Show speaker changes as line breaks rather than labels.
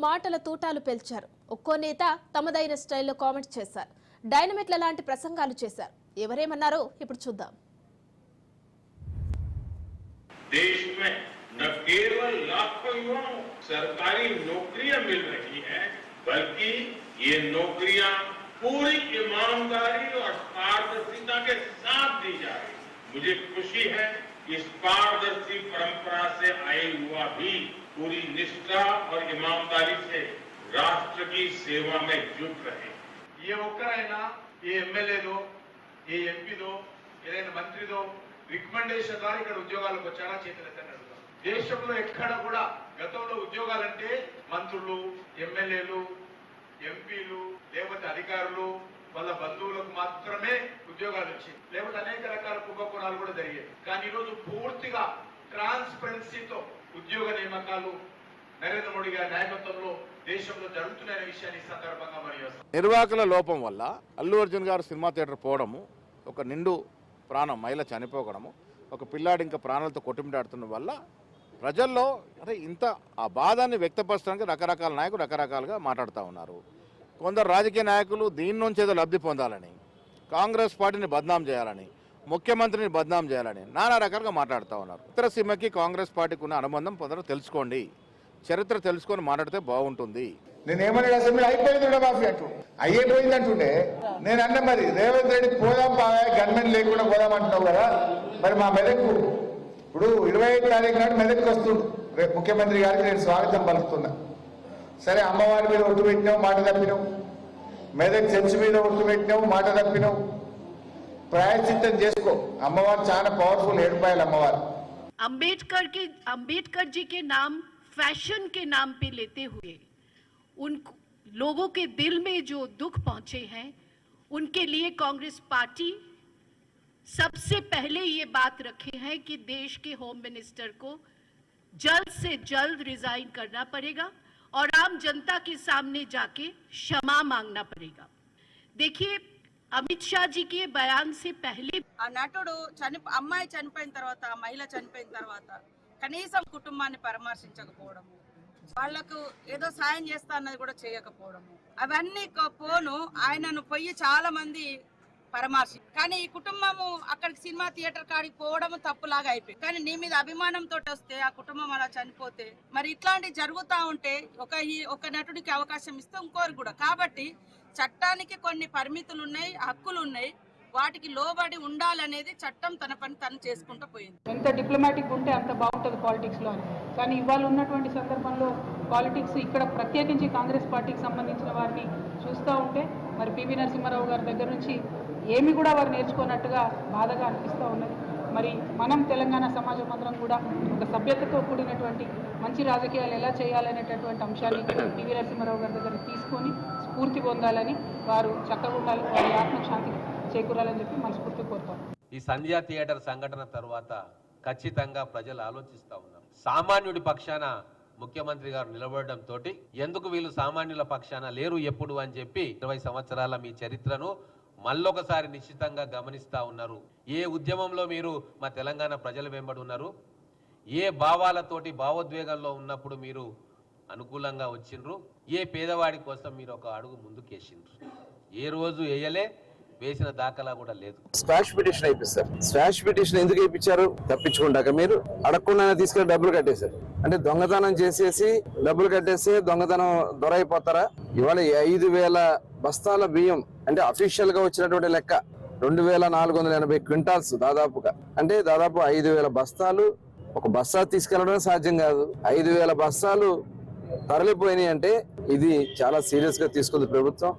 మాటల తూటాలు పేల్చారు. ఒక్కో నేత తమదైన స్టైల్లో కామెంట్స్ చేశారు. డైనమిక్ల లాంటి ప్రసంగాలు చేశారు. ఎవరేమన్నారో ఇప్పుడు చూద్దాం.
देश में न केवल लाखों युवाओं सरकारी नौकरियां मिल रही हैं, बल्कि ये नौकरियां पूरी ईमानदारी और पारदर्शिता के साथ दी जा रही। मुझे खुशी है इस पारदर्शी परंपरा से आए युवा भी पूरी निष्ठा और ईमानदारी से राष्ट्र की सेवा में जुट रहे।
ये ఒక్కరైనా ఈ ఎమ్మెల్యేదో ఈ ఎంపీదో ఏదైనా మంత్రిదో రికమెండేషన్ ద్వారా ఇక్కడ ఉద్యోగాలకు వచ్చారా చేతులెత్తని అడుగుతాం. దేశంలో ఎక్కడ కూడా గతంలో ఉద్యోగాలంటే మంత్రులు, ఎమ్మెల్యేలు, ఎంపీలు లేకపోతే అధికారులు వాళ్ళ బంధువులకు మాత్రమే ఉద్యోగాలు వచ్చాయి, లేకపోతే అనేక రకాల కుంభకోణాలు కూడా జరిగాయి. కానీ ఈరోజు పూర్తిగా ట్రాన్స్పరెన్సీతో ఉద్యోగ నియామకాలు నరేంద్ర మోడీ గారి నాయకత్వంలో దేశంలో జరుగుతున్న విషయాన్ని సందర్భంగా మరియు
నిర్వాహకుల లోపం వల్ల అల్లు అర్జున్ గారు సినిమా థియేటర్ పోవడము, ఒక నిండు ప్రాణం మహిళ చనిపోవడము, ఒక పిల్లాడి ఇంకా ప్రాణాలతో కొట్టుమిటాడుతున్న వల్ల ప్రజల్లో అంటే ఇంత ఆ బాధాన్ని వ్యక్తపరచడానికి రకరకాల నాయకులు రకరకాలుగా మాట్లాడుతూ ఉన్నారు. కొందరు రాజకీయ నాయకులు దీని నుంచి ఏదో లబ్ధి పొందాలని, కాంగ్రెస్ పార్టీని బద్నాం చేయాలని, ముఖ్యమంత్రిని బద్నాం చేయాలని నానా రకాలుగా మాట్లాడుతూ ఉన్నారు. చిత్రసీమకి కాంగ్రెస్ పార్టీకి ఉన్న అనుబంధం కొందరు తెలుసుకోండి, చరిత్ర తెలుసుకొని మాట్లాడితే బాగుంటుంది.
నేనేమన్నా అసెంబ్లీ అయిపోయింది రుణమాఫీ అంటూ అయ్యేపోయింది అంటుండే నేను అన్న మరి రేవంత్ రెడ్డి పోదాం గవర్నమెంట్ లేకుండా పోదాం అంటున్నావు కదా. మరి మా మెదక్కు ఇప్పుడు 25 తారీఖు నాడు మెదక్కి వస్తుంది. రేపు ముఖ్యమంత్రి గారికి నేను స్వాగతం పలుకుతున్నా. సరే, అమ్మవారి మీద ఒట్టు పెట్టినావు, మాట తప్పినావు. మెదక్ చర్చి మీద ఒట్టు పెట్టినావు, మాట తప్పినావు. ప్రాయశ్చిత్తం చేసుకో. అమ్మవారు చాలా పవర్ఫుల్, ఏడుపాయలు అమ్మవారు.
अंबेडकर जी के नाम फैशन के नाम पे लेते हुए उन लोगों के दिल में जो दुख पहुंचे हैं, उनके लिए कांग्रेस पार्टी सबसे पहले ये बात रखे हैं कि देश के होम मिनिस्टर को जल्द से जल्द रिजाइन करना पड़ेगा और आम जनता के सामने जाके क्षमा मांगना पड़ेगा. देखिए, అమిత్ షా జీకి బయాన్ సే పహలే
ఆ నటుడు అమ్మాయి చనిపోయిన తర్వాత, మహిళ చనిపోయిన తర్వాత కనీసం కుటుంబాన్ని పరామర్శించకపోవడము, వాళ్లకు ఏదో సాయం చేస్తా అన్నది కూడా చేయకపోవడము, అవన్నీ పోను ఆయనను పోయి చాలా మంది పరామర్శి. కానీ ఈ కుటుంబము అక్కడికి సినిమా థియేటర్ కాడికి పోవడము తప్పులాగా అయిపోయింది. కానీ నీ మీద అభిమానంతో వస్తే ఆ కుటుంబం అలా చనిపోతే మరి ఇట్లాంటివి జరుగుతూ ఉంటే ఒక నటుడికి అవకాశం ఇస్తే ఇంకోరు కూడా. కాబట్టి చట్టానికి కొన్ని పరిమితులు ఉన్నాయి, హక్కులు ఉన్నాయి, వాటికి లోబడి ఉండాలనేది చట్టం తన పని తను చేసుకుంటూ పోయింది.
ఎంత డిప్లొమాటిక్ ఉంటే అంత బాగుంటుంది పాలిటిక్స్లో అని. కానీ ఇవాళ ఉన్నటువంటి సందర్భంలో పాలిటిక్స్ ఇక్కడ ప్రత్యేకించి కాంగ్రెస్ పార్టీకి సంబంధించిన వారిని చూస్తూ ఉంటే మరి పివి నరసింహారావు గారి దగ్గర నుంచి ఏమి కూడా వారు నేర్చుకున్నట్టుగా బాధగా అనిపిస్తూ ఉన్నది. మరి మనం తెలంగాణ సమాజం అందరం కూడా ఒక సభ్యతతో కూడినటువంటి మంచి రాజకీయాలు ఎలా చేయాలనేటటువంటి అంశాన్ని పివి నరసింహారావు గారి దగ్గర తీసుకొని స్ఫూర్తి పొందాలని, వారు చక్కగా ఉండాలి, వారి ఆత్మశాంతి చేకూరాలని చెప్పి మనస్ఫూర్తి కోరుతాం.
ఈ సంధ్యా థియేటర్ సంఘటన తర్వాత ఖచ్చితంగా ప్రజలు ఆలోచిస్తూ ఉన్నారు. సామాన్యుడి పక్షాన ముఖ్యమంత్రి గారు నిలబడడంతో ఎందుకు వీళ్ళు సామాన్యుల పక్షాన లేరు ఎప్పుడు అని చెప్పి 20 సంవత్సరాల మీ చరిత్రను మళ్ళొకసారి నిశ్చితంగా గమనిస్తూ ఉన్నారు. ఏ ఉద్యమంలో మీరు మా తెలంగాణ ప్రజల వెంబడి ఉన్నారు, ఏ భావాలతోటి భావోద్వేగంలో ఉన్నప్పుడు మీరు అనుకూలంగా వచ్చిండ్రు, ఏ పేదవాడి కోసం మీరు ఒక అడుగు ముందుకేసిండ్రు, ఏ రోజు వేయలే, వేసిన దాఖలా కూడా లేదు.
స్క్వాష్ పిటిషన్ అయిపిస్తారు. స్క్వాష్ పిటిషన్ ఎందుకు వేయించారు? తప్పించుకుంటాక మీరు అడగకుండా తీసుకెళ్లి డబ్బులు కట్టేశారు. అంటే దొంగతనం చేసేసి డబ్బులు కట్టేసి దొంగతనం దొరైపోతారా? ఇవాళ 5,000 బస్తాల బియ్యం అంటే అఫీషియల్ గా వచ్చినటువంటి లెక్క 2,480 క్వింటాల్స్ దాదాపుగా. అంటే దాదాపు 5,000 బస్తాలు ఒక బస్తా తీసుకెళ్లడం సాధ్యం కాదు. 5,000 బస్తాలు తరలిపోయినాయి అంటే ఇది చాలా సీరియస్ గా తీసుకుంది ప్రభుత్వం.